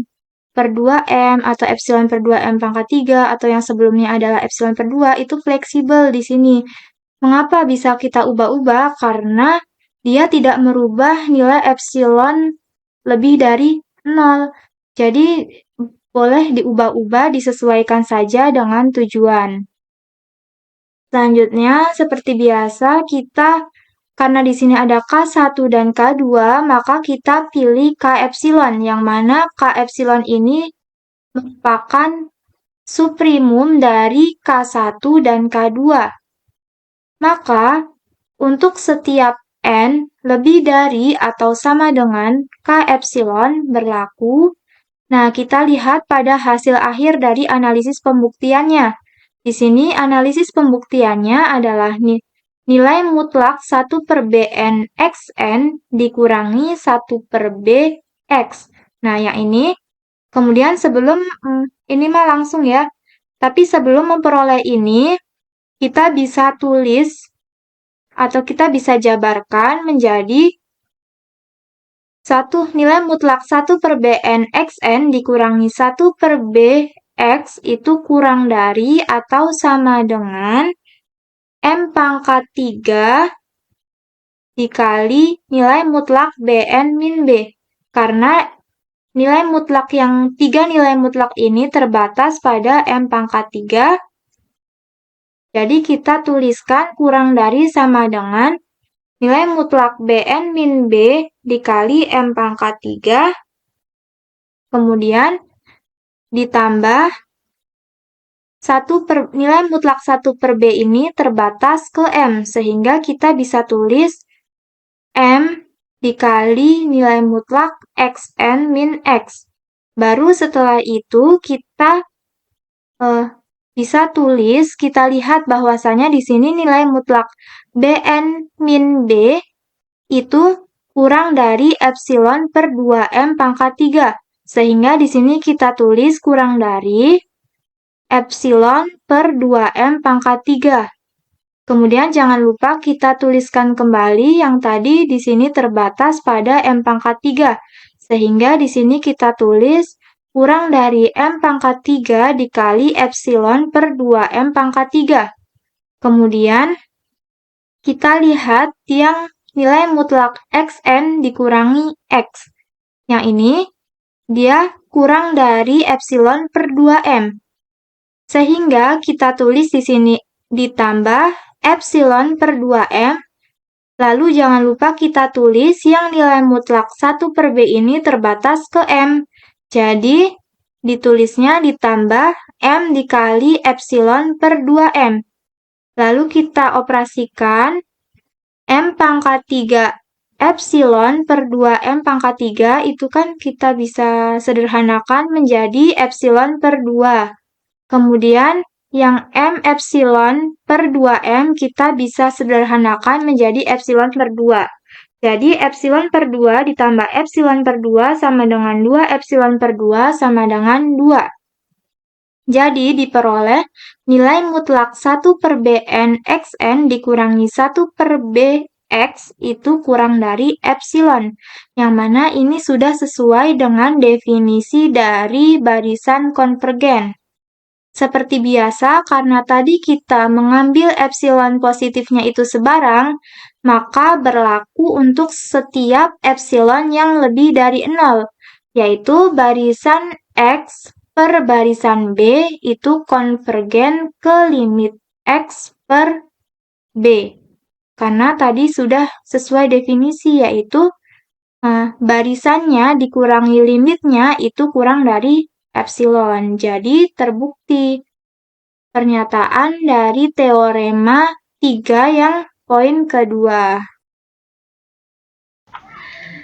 per 2M atau epsilon per 2M pangkat 3 atau yang sebelumnya adalah epsilon per 2 itu fleksibel di sini. Mengapa bisa kita ubah-ubah? Karena dia tidak merubah nilai epsilon lebih dari 0. Jadi, boleh diubah-ubah, disesuaikan saja dengan tujuan. Selanjutnya, seperti biasa, karena di sini ada K1 dan K2, maka kita pilih K epsilon, yang mana K epsilon ini merupakan suprimum dari K1 dan K2. Maka, untuk setiap N lebih dari atau sama dengan K epsilon berlaku. Nah, kita lihat pada hasil akhir dari analisis pembuktiannya. Di sini analisis pembuktiannya adalah nilai mutlak 1 per Bn Xn dikurangi 1 per Bx. Nah, yang ini, kemudian ini mah langsung ya. Tapi sebelum memperoleh ini, kita bisa tulis atau kita bisa jabarkan menjadi nilai mutlak 1 per Bn Xn dikurangi 1 per Bx itu kurang dari atau sama dengan M pangkat 3 dikali nilai mutlak Bn min B. Karena nilai mutlak yang 3 nilai mutlak ini terbatas pada M pangkat 3. Jadi kita tuliskan kurang dari sama dengan nilai mutlak Bn min B dikali M pangkat 3. Kemudian ditambah nilai mutlak 1 per B ini terbatas ke M, sehingga kita bisa tulis M dikali nilai mutlak Xn min X. Baru setelah itu kita bisa tulis, kita lihat bahwasanya di sini nilai mutlak Bn min B itu kurang dari epsilon per 2M pangkat 3. Sehingga di sini kita tulis kurang dari epsilon per 2M pangkat 3. Kemudian jangan lupa kita tuliskan kembali yang tadi di sini terbatas pada M pangkat 3. Sehingga di sini kita tulis kurang dari M pangkat 3 dikali epsilon per 2M pangkat 3. Kemudian kita lihat yang nilai mutlak Xn dikurangi X. Yang ini dia kurang dari epsilon per 2M. Sehingga kita tulis di sini ditambah epsilon per 2M. Lalu jangan lupa kita tulis yang nilai mutlak 1 per B ini terbatas ke M. Jadi ditulisnya ditambah M dikali epsilon per 2M. Lalu kita operasikan M pangkat 3 epsilon per 2M pangkat 3 itu kan kita bisa sederhanakan menjadi epsilon per 2. Kemudian yang M epsilon per 2M kita bisa sederhanakan menjadi epsilon per 2. Jadi epsilon per 2 ditambah epsilon per 2 sama dengan 2 epsilon per 2 sama dengan 2. Jadi diperoleh nilai mutlak 1 per Bn Xn dikurangi 1 per Bx itu kurang dari epsilon, yang mana ini sudah sesuai dengan definisi dari barisan konvergen. Seperti biasa, karena tadi kita mengambil epsilon positifnya itu sebarang, maka berlaku untuk setiap epsilon yang lebih dari 0, yaitu barisan X per barisan B itu konvergen ke limit X per B. Karena tadi sudah sesuai definisi, yaitu barisannya dikurangi limitnya itu kurang dari epsilon. Jadi terbukti pernyataan dari teorema 3 yang poin kedua.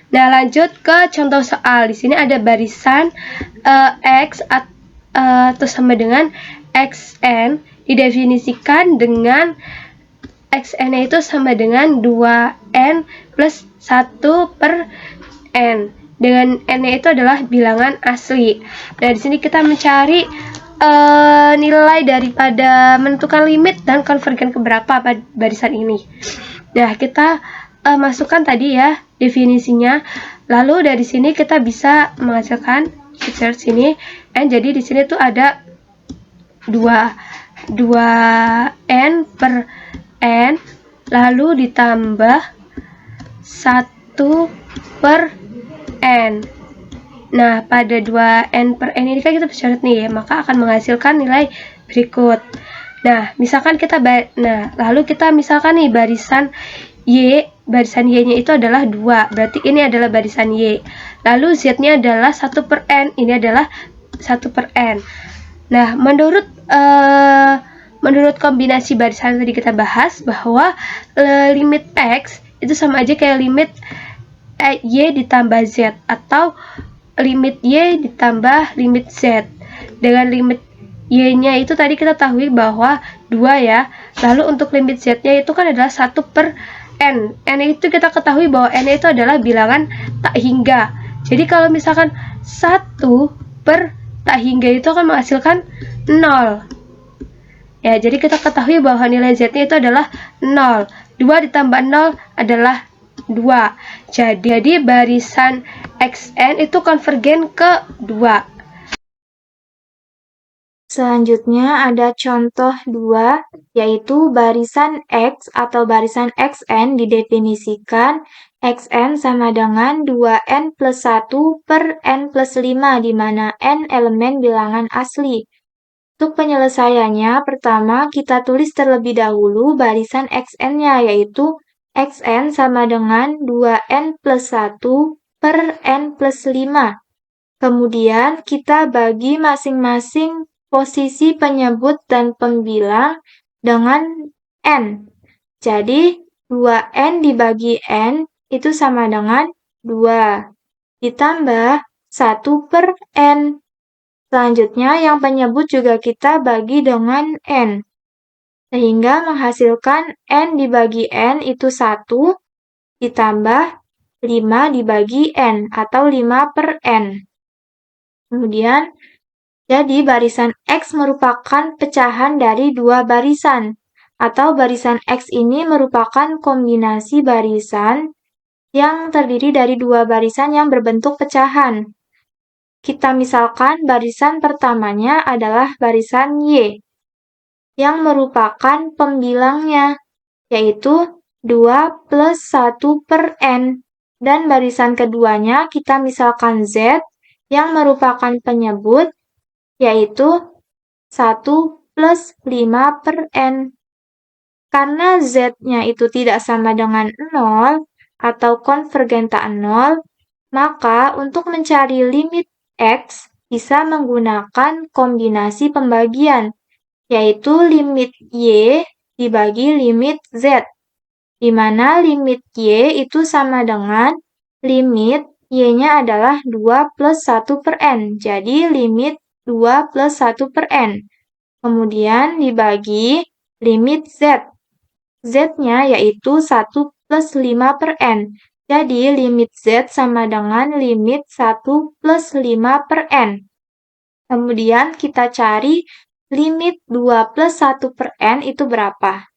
Nah, lanjut ke contoh soal. Di sini ada barisan X atau sama dengan Xn didefinisikan dengan Xn itu sama dengan 2n plus 1 per n. Dengan n itu adalah bilangan asli. Nah, di sini kita mencari nilai daripada menentukan limit dan konvergen ke berapa barisan ini. Nah, kita masukkan tadi ya definisinya. Lalu dari sini kita bisa menghasilkan insert sini n. Jadi di sini tuh ada 2n per n lalu ditambah 1 per n. Nah, pada 2n per n ini kan kita bercatat nih ya, maka akan menghasilkan nilai berikut. Nah, misalkan lalu kita misalkan nih barisan Y, barisan Y-nya itu adalah 2, berarti ini adalah barisan Y. Lalu Z-nya adalah 1 per n, ini adalah 1 per n. Nah, menurut kombinasi barisan yang tadi kita bahas, bahwa limit X itu sama aja kayak limit Y ditambah Z, atau limit Y ditambah limit Z. Dengan limit Y-nya itu tadi kita tahu bahwa 2 ya. Lalu untuk limit Z-nya itu kan adalah 1 per N. N itu kita ketahui bahwa N itu adalah bilangan tak hingga. Jadi kalau misalkan 1 per tak hingga itu akan menghasilkan 0. Ya, jadi kita ketahui bahwa nilai Z-nya itu adalah 0. 2 ditambah 0 adalah 2. Jadi barisan Xn itu konvergen ke 2. Selanjutnya ada contoh 2, yaitu barisan X atau barisan Xn didefinisikan Xn sama dengan 2n plus 1 per n plus 5, di mana n elemen bilangan asli. Untuk penyelesaiannya, pertama kita tulis terlebih dahulu barisan Xn-nya, yaitu Xn sama dengan 2n plus 1 per n plus 5. Kemudian kita bagi masing-masing posisi penyebut dan pembilang dengan n. Jadi, 2n dibagi n itu sama dengan 2. Ditambah 1 per n. Selanjutnya, yang penyebut juga kita bagi dengan n. Sehingga menghasilkan n dibagi n itu 1, ditambah 5 dibagi n, atau 5 per n. Kemudian, jadi barisan X merupakan pecahan dari dua barisan, atau barisan X ini merupakan kombinasi barisan yang terdiri dari dua barisan yang berbentuk pecahan. Kita misalkan barisan pertamanya adalah barisan Y, yang merupakan pembilangnya, yaitu 2 plus 1 per n. Dan barisan keduanya kita misalkan Z, yang merupakan penyebut, yaitu 1 plus 5 per n. Karena Z-nya itu tidak sama dengan 0, atau konvergen tak 0, maka untuk mencari limit X bisa menggunakan kombinasi pembagian, yaitu limit Y dibagi limit Z, di mana limit Y itu sama dengan limit Y-nya adalah 2 plus 1 per N, jadi limit 2 plus 1 per N. Kemudian dibagi limit Z. Z-nya yaitu 1 plus 5 per N. Jadi limit Z sama dengan limit 1 plus 5 per N. Kemudian kita cari limit 2 plus 1 per N itu berapa?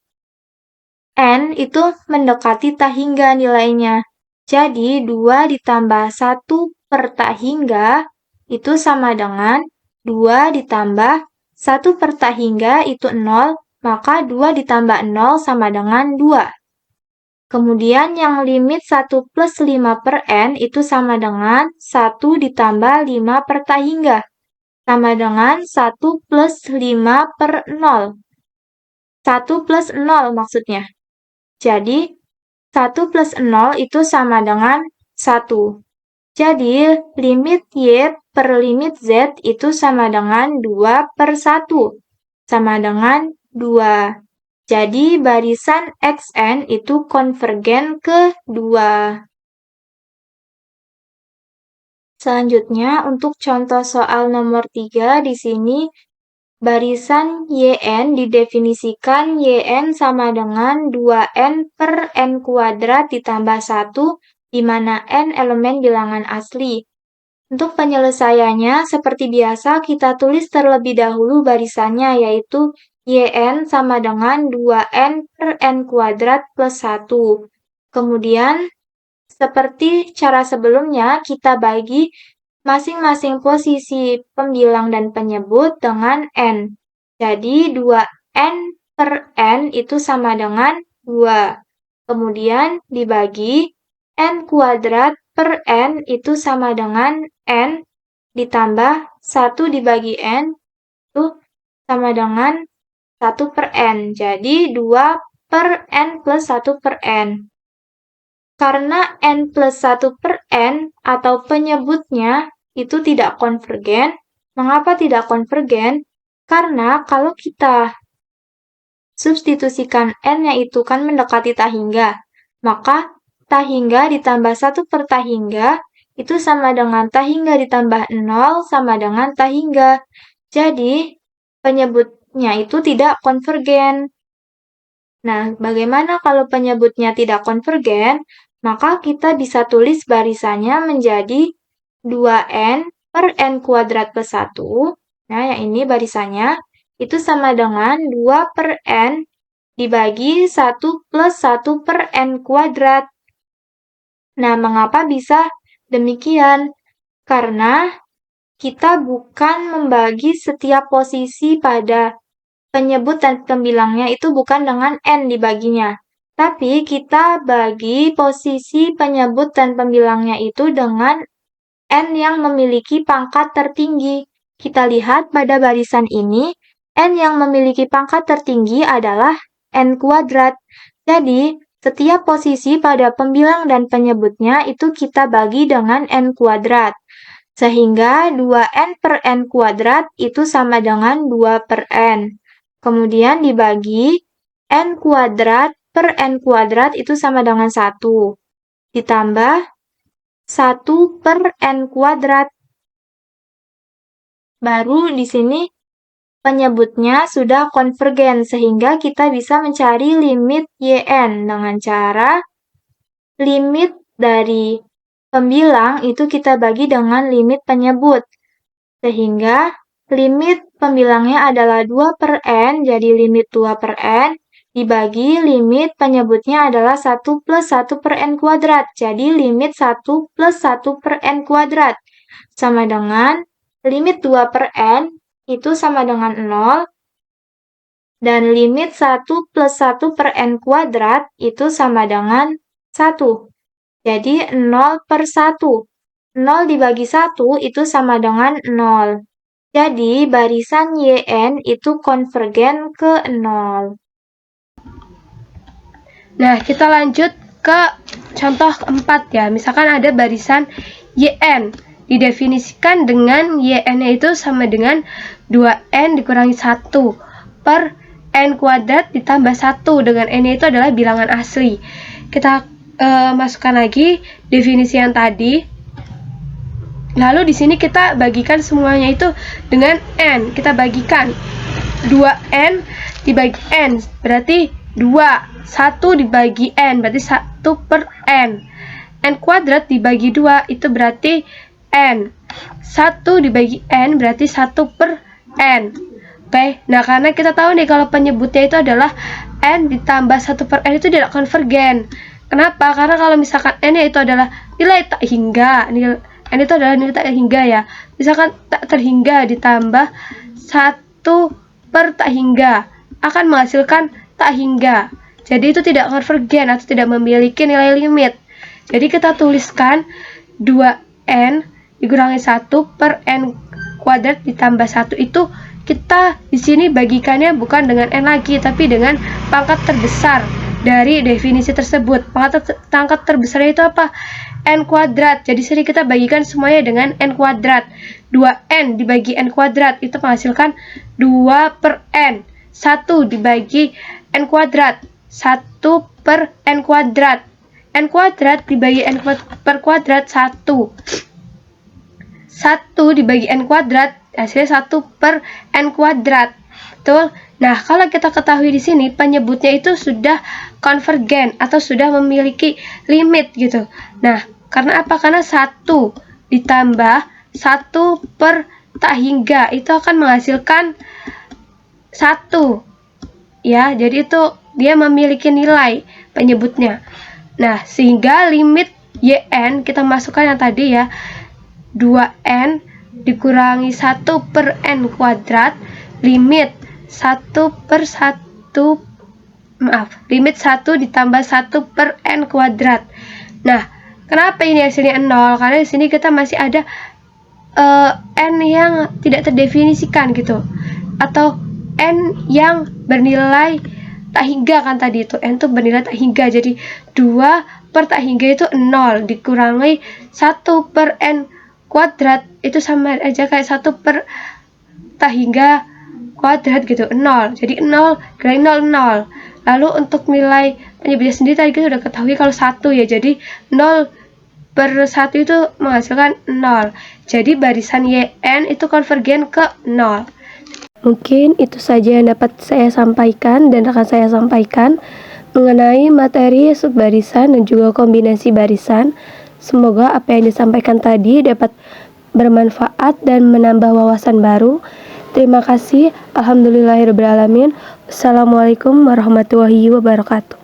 N itu mendekati tak hingga nilainya. Jadi 2 ditambah 1 per tak hingga itu sama dengan 2 ditambah 1 per tak hingga itu 0, maka 2 ditambah 0 sama dengan 2. Kemudian yang limit 1 plus 5 per N itu sama dengan 1 ditambah 5 per tak hingga, sama dengan 1 plus 5 per 0. 1 plus 0 maksudnya. Jadi, 1 plus 0 itu sama dengan 1. Jadi, limit Y per limit Z itu sama dengan 2 per 1, sama dengan 2. Jadi, barisan Xn itu konvergen ke 2. Selanjutnya, untuk contoh soal nomor 3, di sini barisan Yn didefinisikan Yn sama dengan 2n per n kuadrat ditambah 1, di mana n elemen bilangan asli. Untuk penyelesaiannya, seperti biasa kita tulis terlebih dahulu barisannya, yaitu Yn sama dengan 2n per n kuadrat plus 1. Kemudian, seperti cara sebelumnya, kita bagi masing-masing posisi pembilang dan penyebut dengan n. Jadi 2n per n itu sama dengan 2. Kemudian dibagi n kuadrat per n itu sama dengan n ditambah 1 dibagi n itu sama dengan 1 per n. Jadi 2 per n plus 1 per n. Karena n plus 1 per n atau penyebutnya itu tidak konvergen. Mengapa tidak konvergen? Karena kalau kita substitusikan n-nya itu kan mendekati tak hingga, maka tak hingga ditambah 1 per tak hingga itu sama dengan tak hingga ditambah 0 sama dengan tak hingga. Jadi, penyebutnya itu tidak konvergen. Nah, bagaimana kalau penyebutnya tidak konvergen? Maka kita bisa tulis barisannya menjadi 2n per n kuadrat plus 1. Nah, yang ini barisannya itu sama dengan 2 per n dibagi 1 plus 1 per n kuadrat. Nah, mengapa bisa demikian? Karena kita bukan membagi setiap posisi pada penyebut dan pembilangnya itu bukan dengan n dibaginya, Tapi kita bagi posisi penyebut dan pembilangnya itu dengan N yang memiliki pangkat tertinggi. Kita lihat pada barisan ini, N yang memiliki pangkat tertinggi adalah N kuadrat. Jadi, setiap posisi pada pembilang dan penyebutnya itu kita bagi dengan N kuadrat. Sehingga 2N per N kuadrat itu sama dengan 2 per N. Kemudian dibagi N kuadrat per N kuadrat itu sama dengan 1. Ditambah 1 per N kuadrat. Baru di sini penyebutnya sudah konvergen sehingga kita bisa mencari limit YN dengan cara limit dari pembilang itu kita bagi dengan limit penyebut. Sehingga limit pembilangnya adalah 2 per N, jadi limit 2 per N, dibagi limit penyebutnya adalah 1 plus 1 per N kuadrat. Jadi limit 1 plus 1 per N kuadrat sama dengan limit 2 per N itu sama dengan 0, dan limit 1 plus 1 per N kuadrat itu sama dengan 1. Jadi 0 per 1. 0 dibagi 1 itu sama dengan 0. Jadi barisan YN itu konvergen ke 0. Nah, kita lanjut ke contoh keempat ya. Misalkan ada barisan YN. Didefinisikan dengan YN itu sama dengan 2N dikurangi 1 per N kuadrat ditambah 1 dengan N itu adalah bilangan asli. Kita masukkan lagi definisi yang tadi. Lalu di sini kita bagikan semuanya itu dengan N. Kita bagikan 2N dibagi N berarti 2. 1 dibagi N berarti 1 per N. N kuadrat dibagi 2 itu berarti N. 1 dibagi N berarti 1 per N. Oke, nah karena kita tahu nih kalau penyebutnya itu adalah N ditambah 1 per N itu tidak konvergen. Kenapa? Karena kalau misalkan N itu adalah nilai tak hingga, N itu adalah nilai tak hingga ya. Misalkan tak terhingga ditambah 1 per tak hingga akan menghasilkan tak hingga. Jadi itu tidak konvergen atau tidak memiliki nilai limit. Jadi kita tuliskan 2N dikurangi 1 per N kuadrat ditambah 1 itu kita di sini bagikannya bukan dengan N lagi tapi dengan pangkat terbesar dari definisi tersebut. Pangkat terbesarnya itu apa? N kuadrat. Jadi sini kita bagikan semuanya dengan N kuadrat. 2N dibagi N kuadrat itu menghasilkan 2 per N. 1 dibagi N kuadrat. 1 per N kuadrat. N kuadrat dibagi N per kuadrat 1. 1 dibagi N kuadrat hasilnya 1 per N kuadrat. Betul? Nah, kalau kita ketahui di sini penyebutnya itu sudah konvergen atau sudah memiliki limit gitu. Nah, karena apa? Karena 1 ditambah 1 per tak hingga itu akan menghasilkan 1. Ya, jadi itu dia memiliki nilai penyebutnya. Nah, sehingga limit YN kita masukkan yang tadi ya. 2N dikurangi 1 per N kuadrat, limit 1 per 1, limit 1 ditambah 1 per N kuadrat. Nah, kenapa ini hasilnya 0? Karena di sini kita masih ada N yang tidak terdefinisikan gitu. Atau N yang bernilai tak hingga kan tadi itu. N itu bernilai tak hingga. Jadi 2 per tak hingga itu 0 dikurangi 1 per N kuadrat itu sama aja kayak 1 per tak hingga kuadrat gitu, 0. Jadi 0 kali 0, 0. Lalu untuk nilai penyebutnya sendiri tadi kita sudah ketahui kalau 1 ya. Jadi 0 per 1 itu menghasilkan 0. Jadi barisan YN itu konvergen ke 0. Mungkin itu saja yang dapat saya sampaikan dan akan saya sampaikan mengenai materi subbarisan dan juga kombinasi barisan. Semoga apa yang disampaikan tadi dapat bermanfaat dan menambah wawasan baru. Terima kasih. Alhamdulillahirrahmanirrahim. Wassalamualaikum warahmatullahi wabarakatuh.